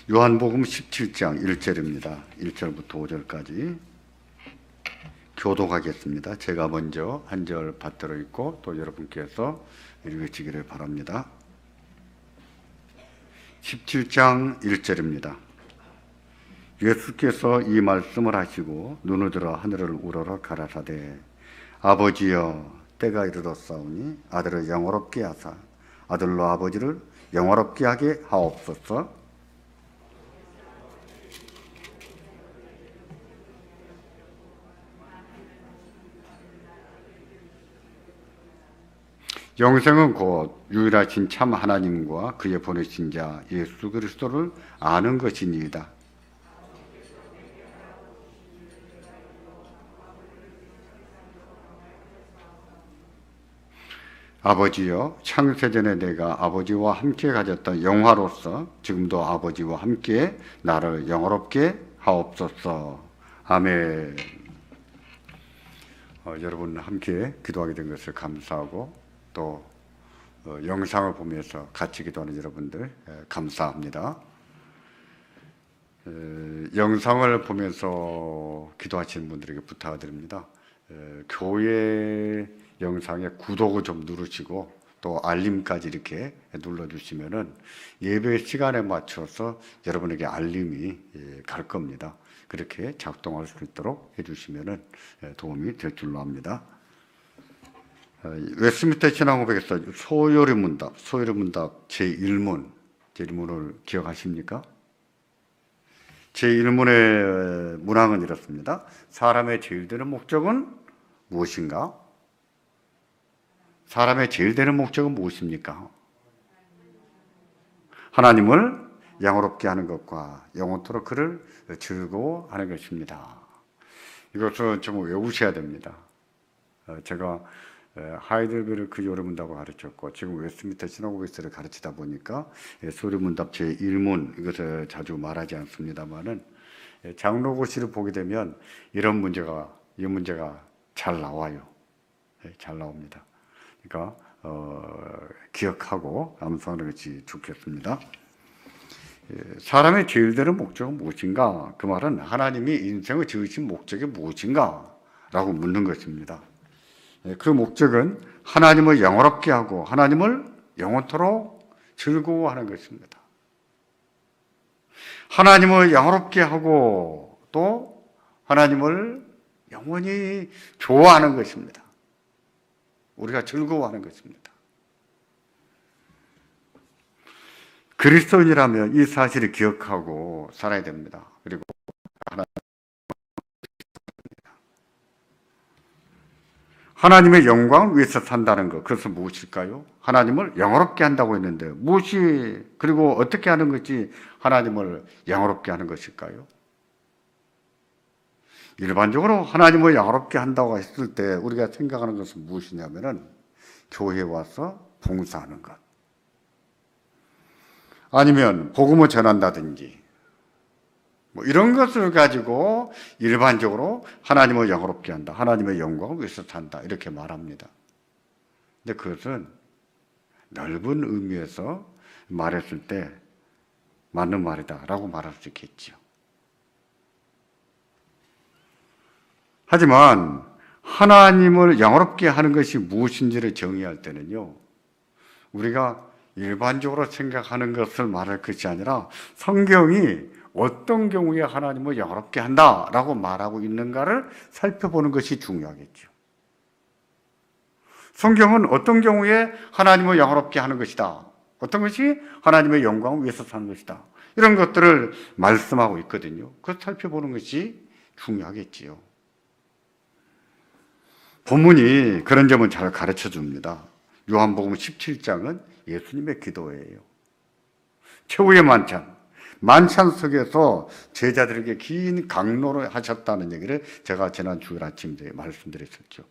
요한복음 17장 1절입니다. 1절부터 5절까지 교독하겠습니다. 제가 먼저 한 절 받들어 읽고 또 여러분께서 읽으시기를 바랍니다. 17장 1절입니다. 예수께서 이 말씀을 하시고 눈을 들어 하늘을 우러러 가라사대 아버지여 때가 이르렀사오니 아들을 영화롭게 하사 아들로 아버지를 영화롭게 하게 하옵소서. 영생은 곧 유일하신 참 하나님과 그의 보내신 자 예수 그리스도를 아는 것이니이다. 아버지여, 창세전에 내가 아버지와 함께 가졌던 영화로서 지금도 아버지와 함께 나를 영화롭게 하옵소서. 아멘. 여러분 함께 기도하게 된 것을 감사하고 또 영상을 보면서 같이 기도하는 여러분들 감사합니다. 영상을 보면서 기도하시는 분들에게 부탁드립니다. 교회 영상에 구독을 좀 누르시고 또 알림까지 이렇게 눌러주시면은 예배 시간에 맞춰서 여러분에게 알림이 갈 겁니다. 그렇게 작동할 수 있도록 해주시면은 도움이 될 줄로 압니다. 웨스트민스터 신앙고백에서 소요리 문답 제1문을 기억하십니까? 제1문의 문항은 이렇습니다. 사람의 제일 되는 목적은 무엇인가? 사람의 제일 되는 목적은 무엇입니까? 하나님을 영화롭게 하는 것과 영원토록 그를 즐거워하는 것입니다. 이것을 좀 외우셔야 됩니다. 제가 하이델베르크 요리문답을 가르쳤고 지금 웨스트민스터 신앙고백서를 가르치다 보니까 소리문답 제1문 이것을 자주 말하지 않습니다만은 장로고시를 보게 되면 이 문제가 잘 나와요. 잘 나옵니다. 그러니까 기억하고 암송하는 것이 좋겠습니다. 사람의 제일 되는 목적은 무엇인가? 그 말은 하나님이 인생을 지으신 목적이 무엇인가? 라고 묻는 것입니다. 그 목적은 하나님을 영화롭게 하고 하나님을 영원토록 즐거워하는 것입니다. 하나님을 영화롭게 하고 또 하나님을 영원히 좋아하는 것입니다. 우리가 즐거워하는 것입니다. 그리스도인이라면 이 사실을 기억하고 살아야 됩니다. 그리고 하나님의 영광을 위해서 산다는 것, 그것은 무엇일까요? 하나님을 영화롭게 한다고 했는데 그리고 어떻게 하는 것이 하나님을 영화롭게 하는 것일까요? 일반적으로 하나님을 영화롭게 한다고 했을 때 우리가 생각하는 것은 무엇이냐면은 교회에 와서 봉사하는 것, 아니면 복음을 전한다든지 이런 것을 가지고 일반적으로 하나님을 영화롭게 한다, 하나님의 영광을 위해서 산다 이렇게 말합니다. 근데 그것은 넓은 의미에서 말했을 때 맞는 말이다라고 말할 수 있겠죠. 하지만 하나님을 영화롭게 하는 것이 무엇인지를 정의할 때는요, 우리가 일반적으로 생각하는 것을 말할 것이 아니라 성경이 어떤 경우에 하나님을 영화롭게 한다라고 말하고 있는가를 살펴보는 것이 중요하겠죠. 성경은 어떤 경우에 하나님을 영화롭게 하는 것이다, 어떤 것이 하나님의 영광을 위해서 사는 것이다, 이런 것들을 말씀하고 있거든요. 그걸 살펴보는 것이 중요하겠지요. 본문이 그런 점은 잘 가르쳐 줍니다. 요한복음 17장은 예수님의 기도예요. 최후의 만찬 속에서 제자들에게 긴 강론을 하셨다는 얘기를 제가 지난 주일 아침에 말씀드렸었죠.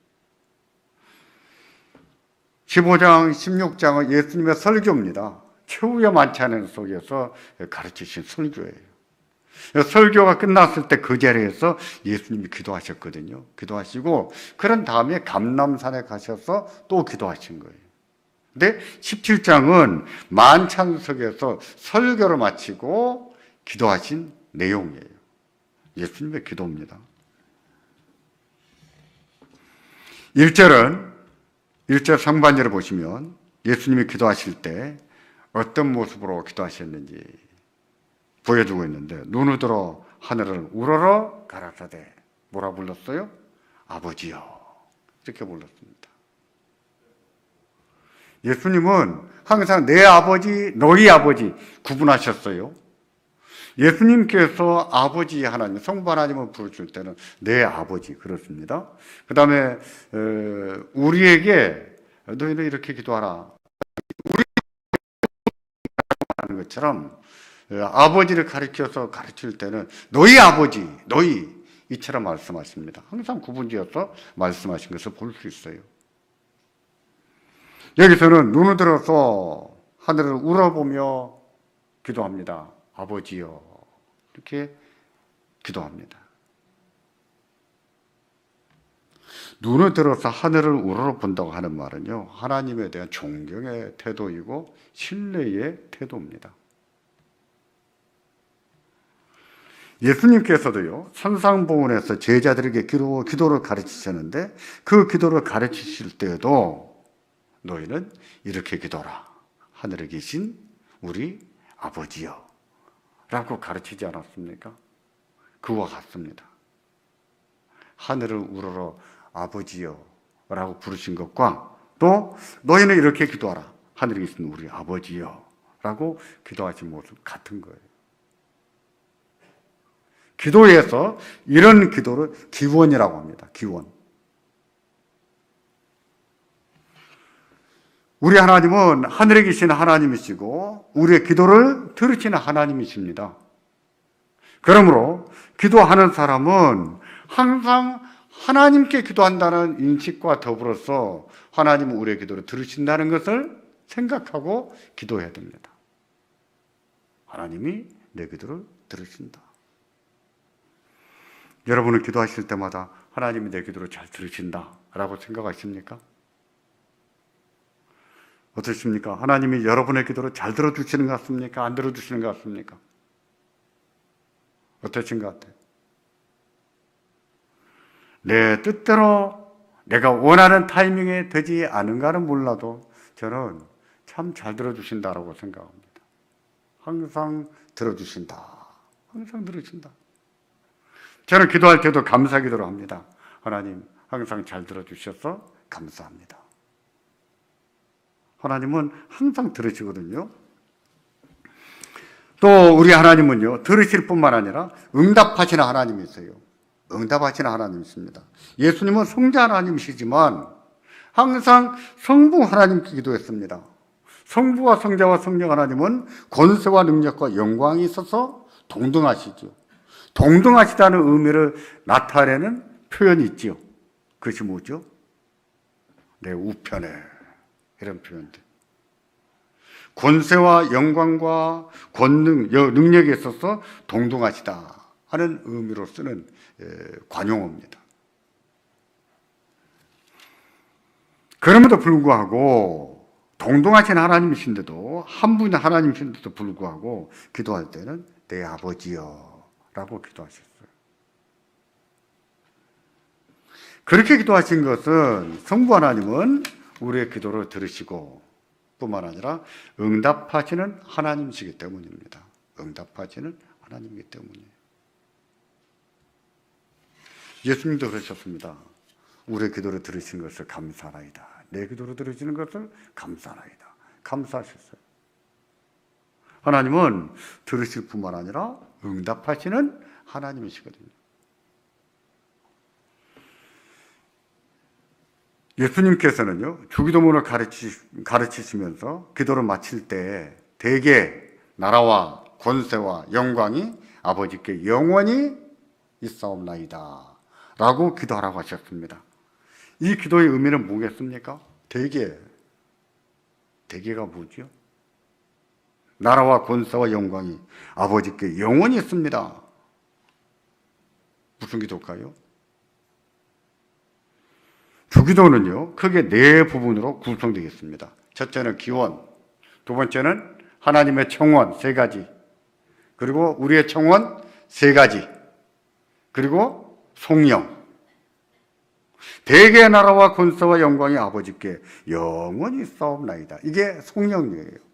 15장, 16장은 예수님의 설교입니다. 최후의 만찬 속에서 가르치신 설교예요. 설교가 끝났을 때 그 자리에서 예수님이 기도하셨거든요. 기도하시고 그런 다음에 감람산에 가셔서 또 기도하신 거예요. 근데 17장은 만찬석에서 설교를 마치고 기도하신 내용이에요. 예수님의 기도입니다. 1절 상반절을 보시면 예수님이 기도하실 때 어떤 모습으로 기도하셨는지 보여주고 있는데, 눈을 들어 하늘을 우러러 가라사대 뭐라 불렀어요? 아버지요, 이렇게 불렀습니다. 예수님은 항상 내 아버지, 너희 아버지 구분하셨어요. 예수님께서 아버지 하나님, 성부 하나님을 부르실 때는 내 아버지 그렇습니다. 그 다음에 우리에게 너희는 이렇게 기도하라 하는 것처럼 아버지를 가르쳐서 가르칠 때는 너희 아버지, 너희 이처럼 말씀하십니다. 항상 구분지어서 말씀하신 것을 볼 수 있어요. 여기서는 눈을 들어서 하늘을 우러보며 기도합니다. 아버지요, 이렇게 기도합니다. 눈을 들어서 하늘을 우러러본다고 하는 말은요, 하나님에 대한 존경의 태도이고 신뢰의 태도입니다. 예수님께서도요, 산상보훈에서 제자들에게 기도를 가르치셨는데, 그 기도를 가르치실 때에도 너희는 이렇게 기도하라. 하늘에 계신 우리 아버지요 라고 가르치지 않았습니까? 그와 같습니다. 하늘을 우러러 아버지요 라고 부르신 것과 또 너희는 이렇게 기도하라. 하늘에 계신 우리 아버지요 라고 기도하신 모습 같은 거예요. 기도에서 이런 기도를 기원이라고 합니다. 기원. 우리 하나님은 하늘에 계신 하나님이시고 우리의 기도를 들으시는 하나님이십니다. 그러므로 기도하는 사람은 항상 하나님께 기도한다는 인식과 더불어서 하나님은 우리의 기도를 들으신다는 것을 생각하고 기도해야 됩니다. 하나님이 내 기도를 들으신다. 여러분은 기도하실 때마다 하나님이 내 기도를 잘 들으신다라고 생각하십니까? 어떻습니까? 하나님이 여러분의 기도를 잘 들어주시는 것 같습니까? 안 들어주시는 것 같습니까? 어떠신 것 같아요? 내 뜻대로 내가 원하는 타이밍에 되지 않은가는 몰라도 저는 참 잘 들어주신다라고 생각합니다. 항상 들어주신다. 항상 들으신다. 저는 기도할 때도 감사 기도를 합니다. 하나님 항상 잘 들어주셔서 감사합니다. 하나님은 항상 들으시거든요. 또 우리 하나님은요, 들으실 뿐만 아니라 응답하시는 하나님이세요. 응답하시는 하나님이십니다. 예수님은 성자 하나님이시지만 항상 성부 하나님께 기도했습니다. 성부와 성자와 성령 하나님은 권세와 능력과 영광이 있어서 동등하시죠. 동등하시다는 의미를 나타내는 표현이 있죠. 그것이 뭐죠? 내 우편에 이런 표현들. 권세와 영광과 권능, 능력에 있어서 동등하시다 하는 의미로 쓰는 관용어입니다. 그럼에도 불구하고 동등하신 하나님이신데도, 한 분의 하나님이신데도 불구하고 기도할 때는 내 아버지여 라고 기도하셨어요. 그렇게 기도하신 것은 성부 하나님은 우리의 기도를 들으시고 뿐만 아니라 응답하시는 하나님이시기 때문입니다. 응답하시는 하나님이기 때문이에요. 예수님도 그러셨습니다. 우리의 기도를 들으신 것을 감사하나이다. 내 기도를 들으시는 것을 감사하나이다. 감사하셨어요. 하나님은 들으실 뿐만 아니라 응답하시는 하나님이시거든요. 예수님께서는요, 주기도문을 가르치시면서 기도를 마칠 때 대개 나라와 권세와 영광이 아버지께 영원히 있사옵나이다 라고 기도하라고 하셨습니다. 이 기도의 의미는 뭐겠습니까? 대개가 뭐죠? 나라와 권세와 영광이 아버지께 영원히 있습니다. 무슨 기도일까요? 주기도는요, 크게 네 부분으로 구성되어 있습니다. 첫째는 기원, 두 번째는 하나님의 청원, 세 가지. 그리고 우리의 청원 세 가지, 그리고 송영. 대개의 나라와 권세와 영광이 아버지께 영원히 싸움나이다. 이게 송영이에요.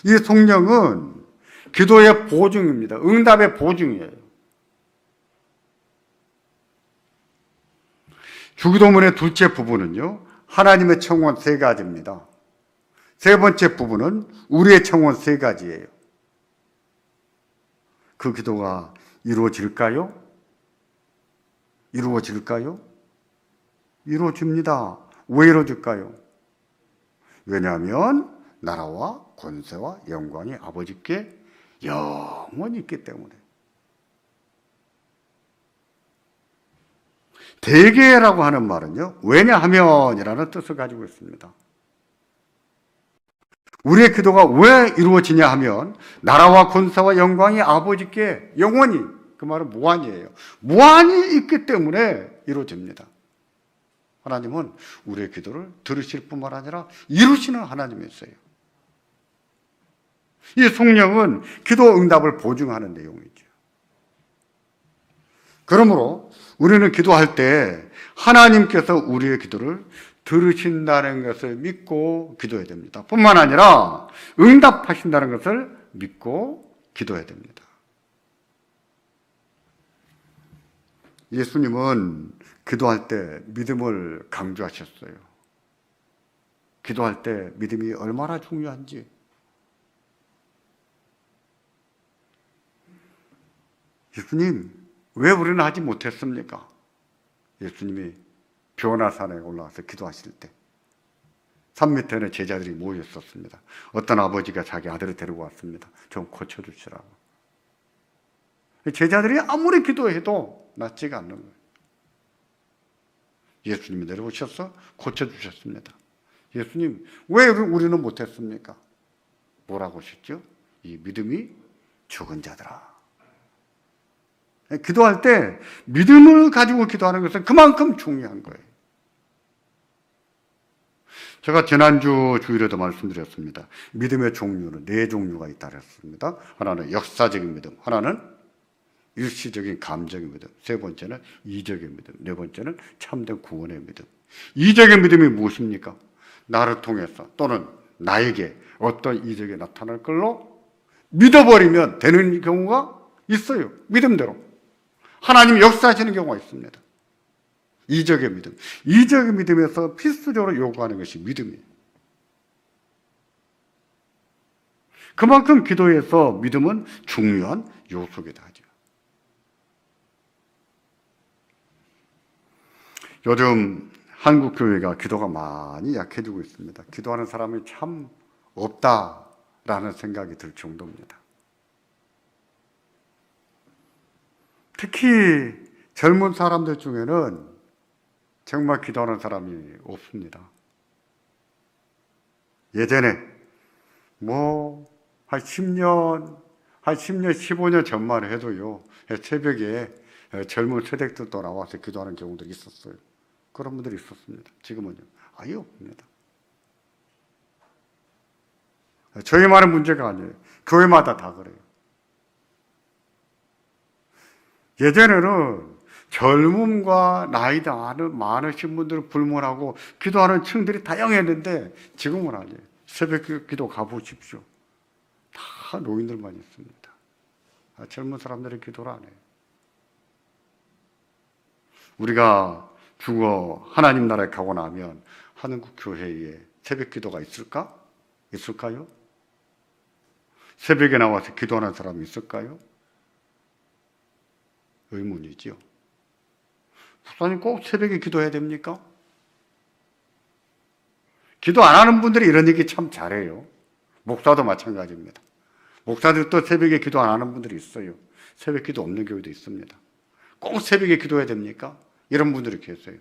이 송영은 기도의 보증입니다. 응답의 보증이에요. 주기도문의 둘째 부분은요, 하나님의 청원 세 가지입니다. 세 번째 부분은 우리의 청원 세 가지예요. 그 기도가 이루어질까요? 이루어질까요? 이루어집니다. 왜 이루어질까요? 왜냐하면 나라와 권세와 영광이 아버지께 영원히 있기 때문에. 대개라고 하는 말은요, 왜냐하면이라는 뜻을 가지고 있습니다. 우리의 기도가 왜 이루어지냐 하면 나라와 권세와 영광이 아버지께 영원히, 그 말은 무한이에요. 무한히 있기 때문에 이루어집니다. 하나님은 우리의 기도를 들으실 뿐만 아니라 이루시는 하나님이었어요. 이 성령은 기도 응답을 보증하는 내용이죠. 그러므로 우리는 기도할 때 하나님께서 우리의 기도를 들으신다는 것을 믿고 기도해야 됩니다. 뿐만 아니라 응답하신다는 것을 믿고 기도해야 됩니다. 예수님은 기도할 때 믿음을 강조하셨어요. 기도할 때 믿음이 얼마나 중요한지. 예수님, 왜 우리는 하지 못했습니까? 예수님이 변화산에 올라와서 기도하실 때 산 밑에는 제자들이 모여 있었습니다. 어떤 아버지가 자기 아들을 데리고 왔습니다. 좀 고쳐주시라고. 제자들이 아무리 기도해도 낫지가 않는 거예요. 예수님이 내려오셔서 고쳐주셨습니다. 예수님, 왜 우리는 못했습니까? 뭐라고 하셨죠? 이 믿음이 적은 자들아. 기도할 때 믿음을 가지고 기도하는 것은 그만큼 중요한 거예요. 제가 지난주 주일에도 말씀드렸습니다. 믿음의 종류는 네 종류가 있다 그랬습니다. 하나는 역사적인 믿음, 하나는 일시적인 감정의 믿음, 세 번째는 이적인 믿음, 네 번째는 참된 구원의 믿음. 이적인 믿음이 무엇입니까? 나를 통해서 또는 나에게 어떤 이적이 나타날 걸로 믿어버리면 되는 경우가 있어요. 믿음대로. 하나님이 역사하시는 경우가 있습니다. 이적의 믿음. 이적의 믿음에서 필수적으로 요구하는 것이 믿음이에요. 그만큼 기도에서 믿음은 중요한 요소이기도 하죠. 요즘 한국 교회가 기도가 많이 약해지고 있습니다. 기도하는 사람이 참 없다라는 생각이 들 정도입니다. 특히 젊은 사람들 중에는 정말 기도하는 사람이 없습니다. 예전에 한 10년, 15년 전만 해도요, 새벽에 젊은 세대들도 나와서 기도하는 경우들이 있었어요. 그런 분들이 있었습니다. 지금은요, 아예 없습니다. 저희만의 문제가 아니에요. 교회마다 다 그래요. 예전에는 젊음과 나이가 많으신 분들을 불문하고 기도하는 층들이 다양했는데 지금은 아니에요. 새벽 기도 가보십시오. 다 노인들만 있습니다. 젊은 사람들이 기도를 안 해요. 우리가 죽어 하나님 나라에 가고 나면 한국 교회에 새벽 기도가 있을까? 있을까요? 새벽에 나와서 기도하는 사람이 있을까요? 의문이지요. 목사님 꼭 새벽에 기도해야 됩니까? 기도 안 하는 분들이 이런 얘기 참 잘해요. 목사도 마찬가지입니다. 목사들도 새벽에 기도 안 하는 분들이 있어요. 새벽 기도 없는 교회도 있습니다. 꼭 새벽에 기도해야 됩니까? 이런 분들이 계세요.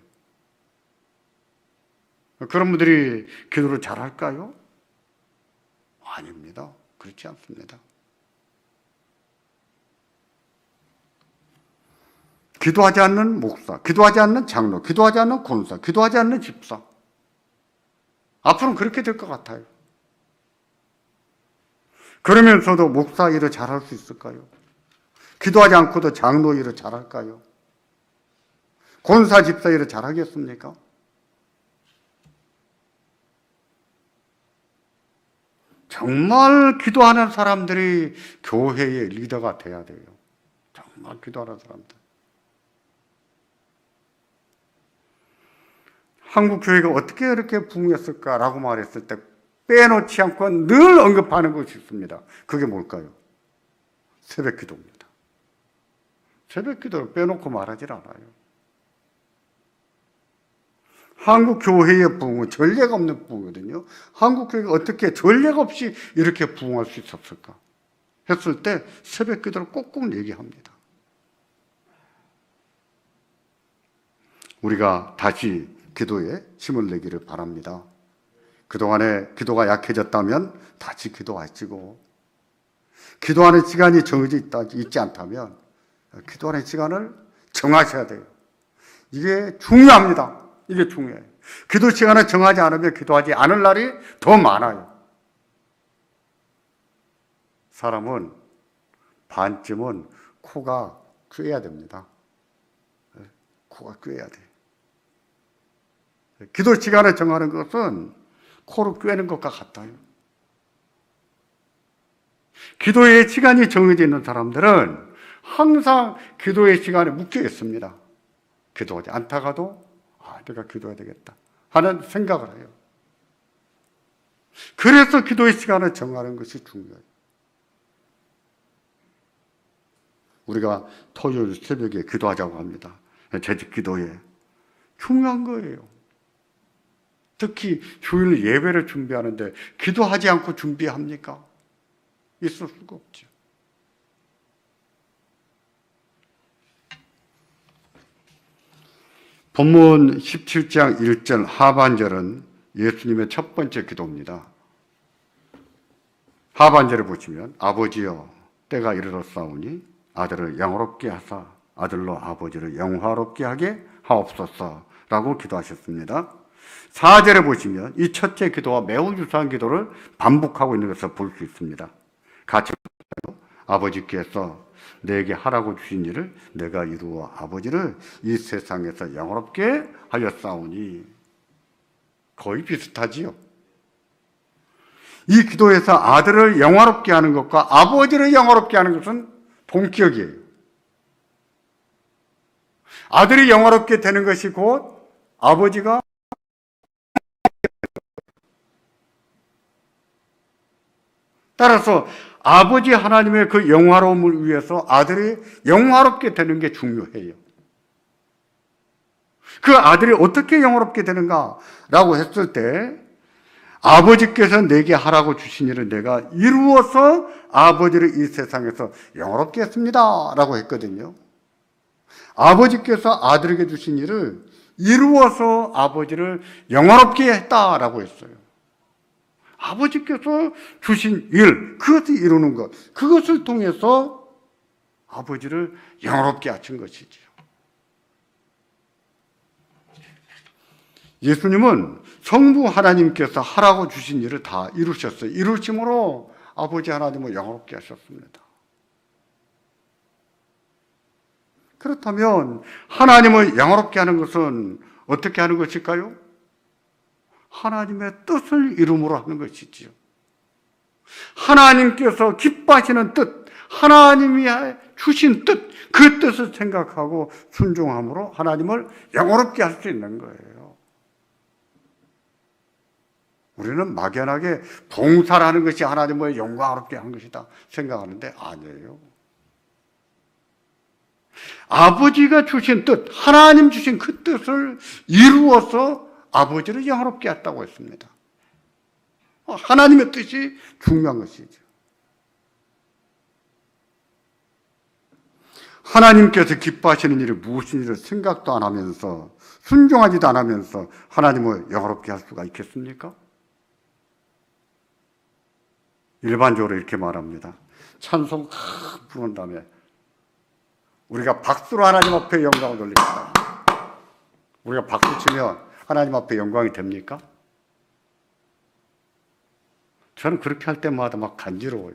그런 분들이 기도를 잘할까요? 아닙니다. 그렇지 않습니다. 기도하지 않는 목사, 기도하지 않는 장로, 기도하지 않는 권사, 기도하지 않는 집사. 앞으로는 그렇게 될 것 같아요. 그러면서도 목사 일을 잘할 수 있을까요? 기도하지 않고도 장로 일을 잘할까요? 권사 집사 일을 잘하겠습니까? 정말 기도하는 사람들이 교회의 리더가 돼야 돼요. 정말 기도하는 사람들. 한국 교회가 어떻게 이렇게 부흥했을까라고 말했을 때 빼놓지 않고 늘 언급하는 것이 있습니다. 그게 뭘까요? 새벽 기도입니다. 새벽 기도를 빼놓고 말하지 않아요. 한국 교회의 부흥은 전례가 없는 부흥이거든요. 한국 교회가 어떻게 전례가 없이 이렇게 부흥할 수 있었을까 했을 때 새벽 기도를 꼭꼭 얘기합니다. 우리가 다시 기도에 힘을 내기를 바랍니다. 그동안에 기도가 약해졌다면 다시 기도하시고, 기도하는 시간이 정해져 있지 않다면 기도하는 시간을 정하셔야 돼요. 이게 중요합니다. 이게 중요해요. 기도 시간을 정하지 않으면 기도하지 않을 날이 더 많아요. 사람은 반쯤은 코가 꿰야 됩니다. 코가 꿰야 돼요. 기도 시간을 정하는 것은 코를 꿰는 것과 같아요. 기도의 시간이 정해져 있는 사람들은 항상 기도의 시간에 묶여 있습니다. 기도하지 않다가도 내가 기도해야 되겠다 하는 생각을 해요. 그래서 기도의 시간을 정하는 것이 중요해요. 우리가 토요일 새벽에 기도하자고 합니다. 재직 기도에 중요한 거예요. 특히 주일 예배를 준비하는데 기도하지 않고 준비합니까? 있을 수가 없죠. 본문 17장 1절 하반절은 예수님의 첫 번째 기도입니다. 하반절을 보시면 아버지여 때가 이르렀사오니 아들을 영화롭게 하사 아들로 아버지를 영화롭게 하게 하옵소서라고 기도하셨습니다. 4절에 보시면 이 첫째 기도와 매우 유사한 기도를 반복하고 있는 것을 볼 수 있습니다. 같이 아버지께서 내게 하라고 주신 일을 내가 이루어 아버지를 이 세상에서 영화롭게 하였사오니. 거의 비슷하지요. 이 기도에서 아들을 영화롭게 하는 것과 아버지를 영화롭게 하는 것은 동격이에요. 아들이 영화롭게 되는 것이 곧 아버지가 따라서 아버지 하나님의 그 영화로움을 위해서 아들이 영화롭게 되는 게 중요해요. 그 아들이 어떻게 영화롭게 되는가라고 했을 때 아버지께서 내게 하라고 주신 일을 내가 이루어서 아버지를 이 세상에서 영화롭게 했습니다 라고 했거든요. 아버지께서 아들에게 주신 일을 이루어서 아버지를 영화롭게 했다라고 했어요. 아버지께서 주신 일, 그것을 이루는 것, 그것을 통해서 아버지를 영화롭게 하신 것이지요. 예수님은 성부 하나님께서 하라고 주신 일을 다 이루셨어요. 이루심으로 아버지 하나님을 영화롭게 하셨습니다. 그렇다면 하나님을 영화롭게 하는 것은 어떻게 하는 것일까요? 하나님의 뜻을 이름으로 하는 것이지요. 하나님께서 기뻐하시는 뜻, 하나님이 주신 뜻, 그 뜻을 생각하고 순종함으로 하나님을 영화롭게 할 수 있는 거예요. 우리는 막연하게 봉사라는 것이 하나님을 영광스럽게 하는 것이다 생각하는데 아니에요. 아버지가 주신 뜻, 하나님 주신 그 뜻을 이루어서 아버지를 영화롭게 했다고 했습니다. 하나님의 뜻이 중요한 것이죠. 하나님께서 기뻐하시는 일이 무엇인 일을 생각도 안 하면서 순종하지도 않으면서 하나님을 영화롭게 할 수가 있겠습니까? 일반적으로 이렇게 말합니다. 찬송 부른 다음에 우리가 박수로 하나님 앞에 영광을 돌립니다. 우리가 박수 치면 하나님 앞에 영광이 됩니까? 저는 그렇게 할 때마다 막 간지러워요.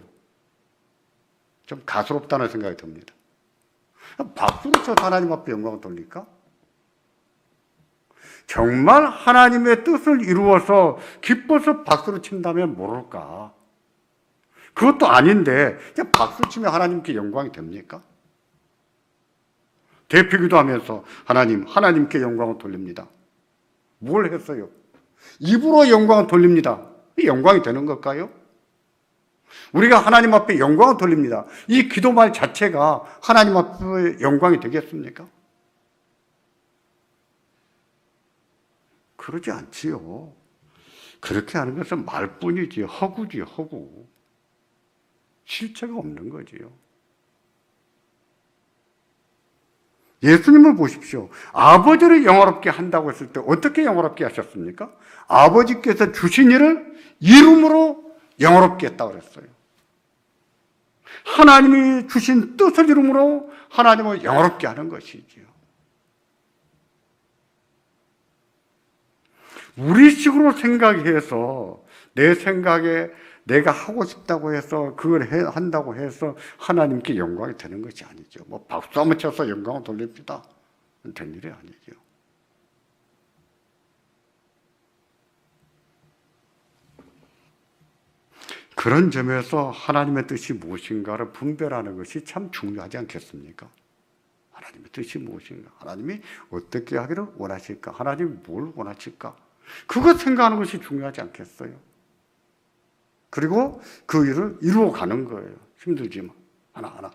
좀 가스롭다는 생각이 듭니다. 박수로 쳐 하나님 앞에 영광을 돌릴까? 정말 하나님의 뜻을 이루어서 기뻐서 박수를 친다면 모를까? 그것도 아닌데 그냥 박수 치면 하나님께 영광이 됩니까? 대표기도 하면서 하나님께 영광을 돌립니다. 뭘 했어요? 입으로 영광을 돌립니다. 영광이 되는 걸까요? 우리가 하나님 앞에 영광을 돌립니다. 이 기도말 자체가 하나님 앞에 영광이 되겠습니까? 그러지 않지요. 그렇게 하는 것은 말뿐이지, 허구지, 허구. 실체가 없는 거지요. 예수님을 보십시오. 아버지를 영화롭게 한다고 했을 때 어떻게 영화롭게 하셨습니까? 아버지께서 주신 일을 이름으로 영화롭게 했다고 그랬어요. 하나님이 주신 뜻을 이름으로 하나님을 영화롭게 하는 것이지요. 우리식으로 생각해서 내 생각에 내가 하고 싶다고 해서 그걸 한다고 해서 하나님께 영광이 되는 것이 아니죠. 뭐 박수 한번 쳐서 영광을 돌립니다. 된 일이 아니죠. 그런 점에서 하나님의 뜻이 무엇인가를 분별하는 것이 참 중요하지 않겠습니까? 하나님의 뜻이 무엇인가? 하나님이 어떻게 하기를 원하실까? 하나님이 뭘 원하실까? 그것 생각하는 것이 중요하지 않겠어요? 그리고 그 일을 이루어가는 거예요. 힘들지만 하나하나.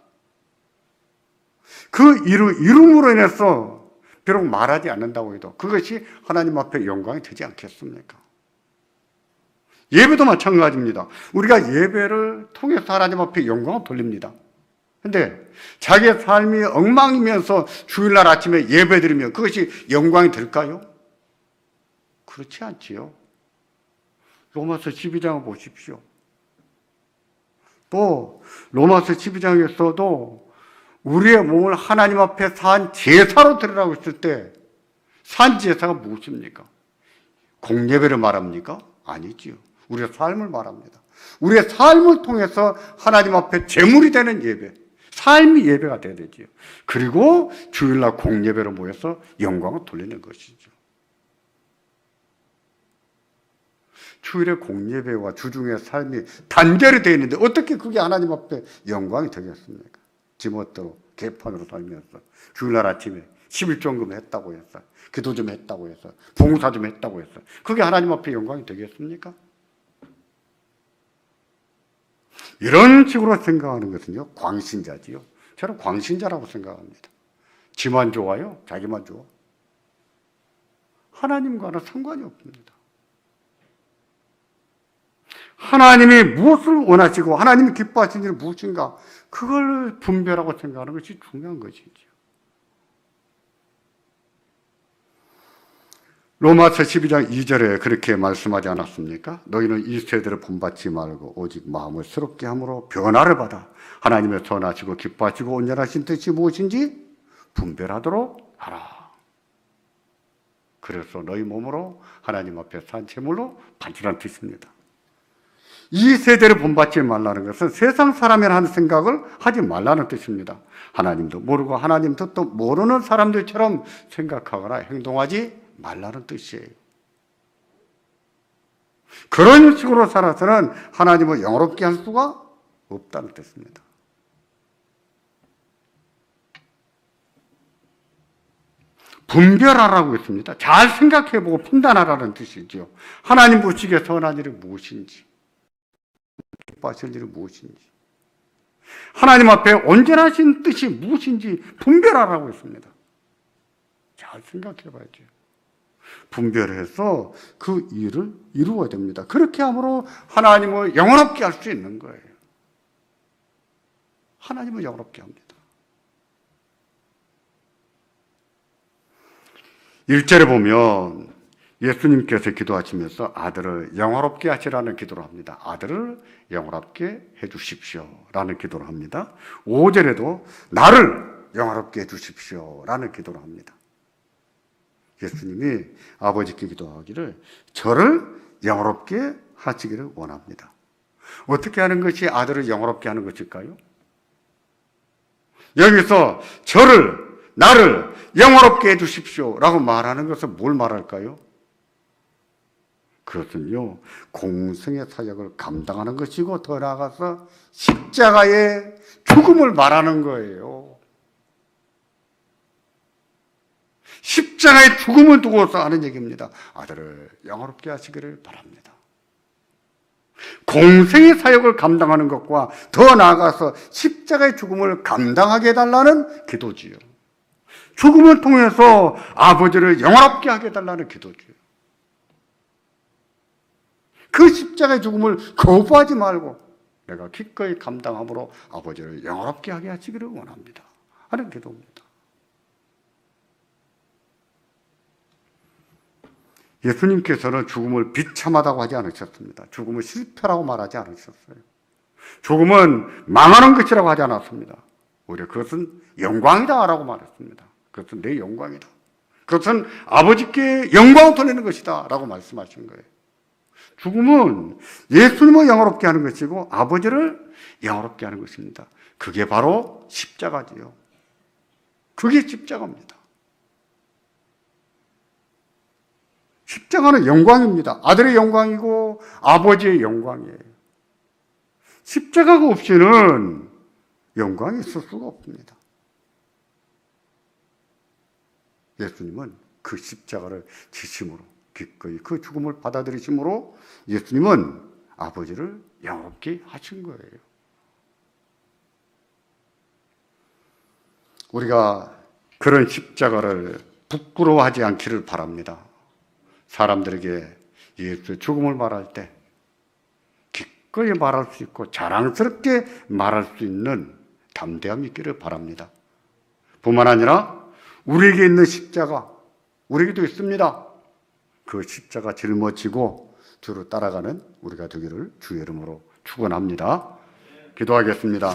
그 일을 이룸으로 인해서 비록 말하지 않는다고 해도 그것이 하나님 앞에 영광이 되지 않겠습니까? 예배도 마찬가지입니다. 우리가 예배를 통해서 하나님 앞에 영광을 돌립니다. 근데 자기의 삶이 엉망이면서 주일날 아침에 예배 드리면 그것이 영광이 될까요? 그렇지 않지요. 로마서 12장을 보십시오. 또 로마서 12장에서도 우리의 몸을 하나님 앞에 산 제사로 드리라고 했을 때 산 제사가 무엇입니까? 공예배를 말합니까? 아니지요. 우리의 삶을 말합니다. 우리의 삶을 통해서 하나님 앞에 제물이 되는 예배, 삶이 예배가 돼야 되지요. 그리고 주일날 공예배로 모여서 영광을 돌리는 것이죠. 주일의 공예배와 주중의 삶이 단결이 되어 있는데 어떻게 그게 하나님 앞에 영광이 되겠습니까? 지멋대로 개판으로 살면서 주일날 아침에 11조금 했다고 해서 기도 좀 했다고 해서 봉사 좀 했다고 해서 그게 하나님 앞에 영광이 되겠습니까? 이런 식으로 생각하는 것은요 광신자지요. 저는 광신자라고 생각합니다. 지만 좋아요? 자기만 좋아? 하나님과는 상관이 없습니다. 하나님이 무엇을 원하시고 하나님이 기뻐하시는 일이 무엇인가 그걸 분별하고 생각하는 것이 중요한 것이죠. 로마서 12장 2절에 그렇게 말씀하지 않았습니까? 너희는 이 세대를 본받지 말고 오직 마음을 새롭게 함으로 변화를 받아 하나님의 선하시고 기뻐하시고 온전하신 뜻이 무엇인지 분별하도록 하라. 그래서 너희 몸으로 하나님 앞에 산 제물로 바치라는 뜻입니다. 이 세대를 본받지 말라는 것은 세상 사람이라는 생각을 하지 말라는 뜻입니다. 하나님도 모르고 하나님 뜻도 모르는 사람들처럼 생각하거나 행동하지 말라는 뜻이에요. 그런 식으로 살아서는 하나님을 영화롭게 할 수가 없다는 뜻입니다. 분별하라고 했습니다. 잘 생각해보고 판단하라는 뜻이죠. 하나님 보시기에 선한 일이 무엇인지, 기뻐하실 일이 무엇인지, 하나님 앞에 온전하신 뜻이 무엇인지 분별하라고 했습니다. 잘 생각해봐야죠. 분별해서 그 일을 이루어야 됩니다. 그렇게 함으로 하나님을 영원롭게 할 수 있는 거예요. 하나님을 영원롭게 합니다. 1절에 보면 예수님께서 기도하시면서 아들을 영화롭게 하시라는 기도를 합니다. 아들을 영화롭게 해주십시오 라는 기도를 합니다. 5절에도 나를 영화롭게 해주십시오 라는 기도를 합니다. 예수님이 아버지께 기도하기를 저를 영화롭게 하시기를 원합니다. 어떻게 하는 것이 아들을 영화롭게 하는 것일까요? 여기서 나를 영화롭게 해주십시오 라고 말하는 것은 뭘 말할까요? 그것은요, 공생의 사역을 감당하는 것이고, 더 나아가서 십자가의 죽음을 말하는 거예요. 십자가의 죽음을 두고서 하는 얘기입니다. 아들을 영화롭게 하시기를 바랍니다. 공생의 사역을 감당하는 것과 더 나아가서 십자가의 죽음을 감당하게 해달라는 기도지요. 죽음을 통해서 아버지를 영화롭게 하게 해달라는 기도지요. 그 십자가의 죽음을 거부하지 말고 내가 기꺼이 감당함으로 아버지를 영화롭게 하게 하시기를 원합니다 하는 기도입니다. 예수님께서는 죽음을 비참하다고 하지 않으셨습니다. 죽음을 실패라고 말하지 않으셨어요. 죽음은 망하는 것이라고 하지 않았습니다. 오히려 그것은 영광이다 라고 말했습니다. 그것은 내 영광이다. 그것은 아버지께 영광을 돌리는 것이다 라고 말씀하신 거예요. 죽음은 예수님을 영화롭게 하는 것이고 아버지를 영화롭게 하는 것입니다. 그게 바로 십자가지요. 그게 십자가입니다. 십자가는 영광입니다. 아들의 영광이고 아버지의 영광이에요. 십자가가 없이는 영광이 있을 수가 없습니다. 예수님은 그 십자가를 지심으로 기꺼이 그 죽음을 받아들이심으로 예수님은 아버지를 영화롭게 하신 거예요. 우리가 그런 십자가를 부끄러워하지 않기를 바랍니다. 사람들에게 예수의 죽음을 말할 때 기꺼이 말할 수 있고 자랑스럽게 말할 수 있는 담대함이 있기를 바랍니다. 뿐만 아니라 우리에게 있는 십자가, 우리에게도 있습니다. 그 십자가 짊어지고 주를 따라가는 우리가 되기를 주의 이름으로 축원합니다. 기도하겠습니다.